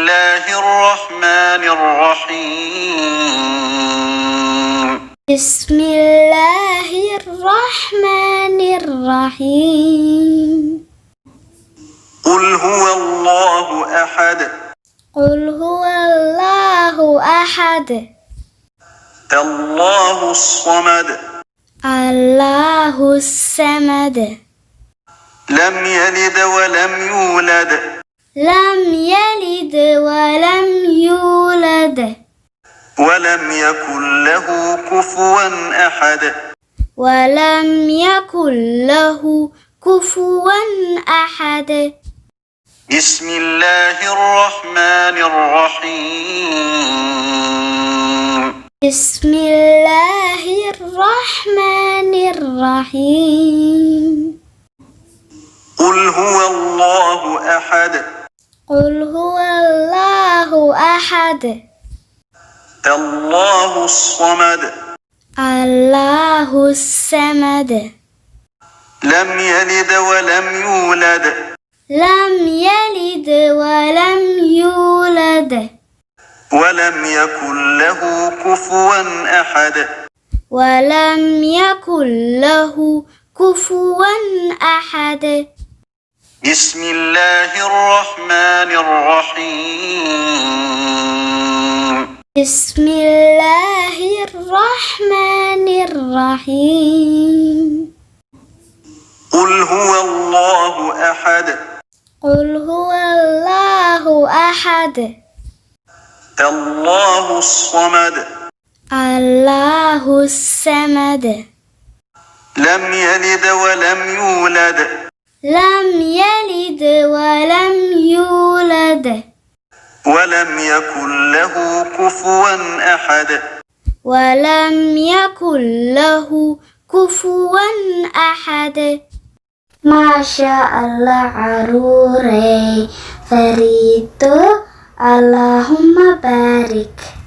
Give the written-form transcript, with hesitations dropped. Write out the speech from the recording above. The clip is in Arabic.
الله الرحمن الرحيم بسم الله الرحمن الرحيم قل هو الله أحد قل هو الله أحد الله الصمد الله الصمد لم يلد ولم يولد لم يلد ولم يولد ولم يكن له كفوا أحد ولم يكن له كفوا أحد بسم الله الرحمن الرحيم بسم الله الرحمن الرحيم قل هو الله أحد قل هو الله أحد الله الصمد الله الصمد لم يلد ولم يولد لم يلد ولم يولد ولم يكن له كفوا أحد ولم يكن له كفوا أحد بسم الله الرحمن الرحيم بسم الله الرحمن الرحيم قل هو الله أحد قل هو الله أحد الله الصمد الله الصمد لم يلد ولم يولد لم يلد ولم يولد ولم يكن له كفوا أحد ولم يكن له كفوا أحد ما شاء الله عروري فريتو اللهم بارك